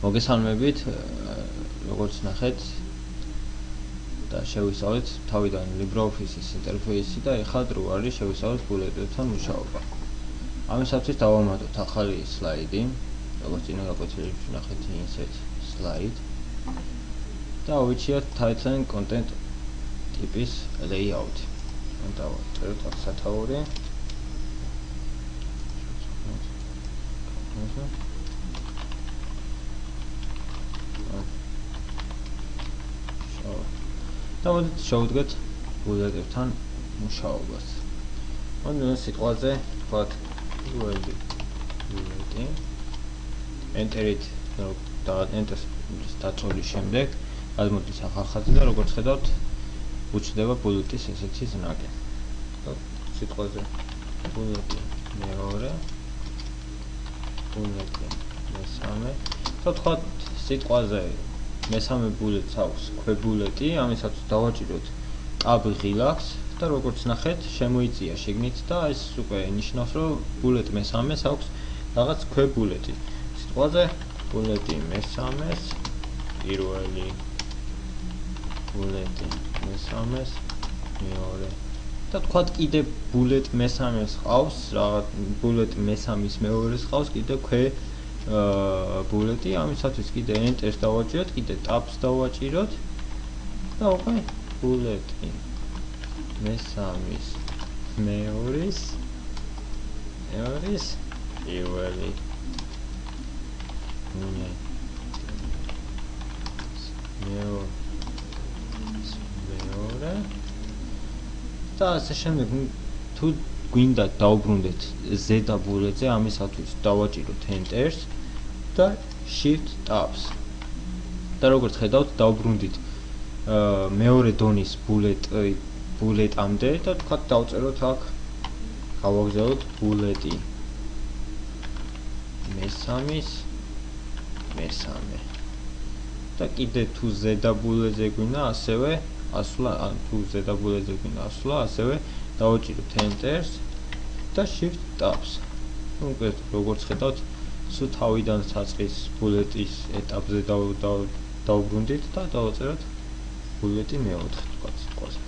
მოგესალმებით, როგორც ნახეთ და შევისწავლეთ თავიდან LibreOffice-ის ინტერფეისი და ეხლა დრო არის შევისწავლეთ ბულეტებთან მუშაობა. ამისათვის დავამატოთ ახალი სლაიდი, როგორც წინა გაკვეთილებში ნახეთ insert slide და ავიჩიოთ title content ტიპის layout. დავწეროთ აქ სათაური. დავადეთ შევუდგეთ ბულეტებთან მუშაობას. ანუ სიტყვაზე ვთქვათ ბულეტი. enter-ით და enter-ს დაწოლის შემდეგ გადმოდის ახალ ხაზი და როგორც ხედავთ უჩნდება ბულეტის ესეთი ზნაკი. სიტყვაზე ბულეტი მეორე ბულეტი მესამე. ვთქვათ სიტყვაზე მესამე ბულეტს აქვს ქვებულეტი, ამისათვის დავაჭიროთ tab ღილაკს და როგორც ნახეთ, შემოიწია შიგნით და ეს უკვე ნიშნავს, რომ ბულეტ მესამეს აქვს რაღაც ქვებულეტი. სიტყვაზე ბულეტი მესამეს პირველი ბულეტი მესამეს მეორე და თქვათ კიდე ბულეტ მესამეს ყავს, რაღაც ბულეტ მესამის მეორეს ყავს კიდე ბულეტი, ამისათვის კიდე enter-ს დავაჭიროთ, კიდე tab-ს დავაჭიროთ და უკვე ბულეტი მესამის მეორის პირველი მეორე და ასე შემდეგ. თუ გვინდა დავუბრუნდეთ ზედა ბულეტზე, ამისათვის დავაჭიროთ enter-ს და shift tab-ს. და როგორც ხედავთ, დავუბრუნდით მეორე დონის ბულეტამდე და თქვა დავწეროთ აქ გავაგზავნოთ ბულეტი მესამის მესამე. და კიდე თუ ზედა ბულეტზე გვინდა ასევე ასვლა, თუ ზედა ბულეტზე გვინდა ასვლა, ასევე დავაჭიროთ enter-ს და shift tab-ს. უკვე როგორც ხედავთ, სულ თავიდან საწყის ბულეტის ეტაპზე დავუბრუნდით და დავაწეროთ ბულეტი მეოთხე თქვათ სიტყვაზე.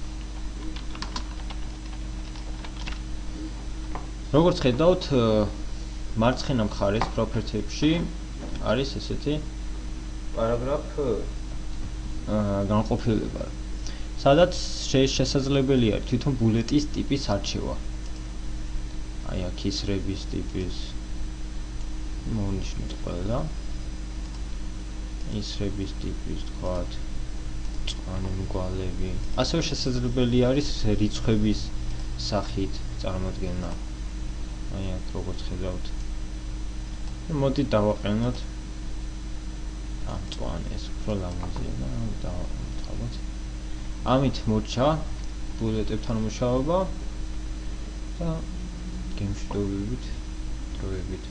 როგორც ხედავთ, მარცხენა მხარეს property-ებში არის ესეთი პარაგრაფ განყოფილება, სადაც შესაძლებელია თვითონ ბულეტის ტიპის არჩევა. აი აქ ისრების ტიპის მოვნიშნოთ ყველა. ისრების ტიპის თქვათ წვანი მგვალები. ასევე შესაძლებელი არის რიცხვების სახით წარმოდგენა. აი აქ როგორც ხედავთ. მოდით დავაყენოთ ამ წვანეს, უფრო ლამაზია და დავაყენოთ. ამით მორჩა ბულეტებთან მუშაობა და გემშვიდობებით დროებით.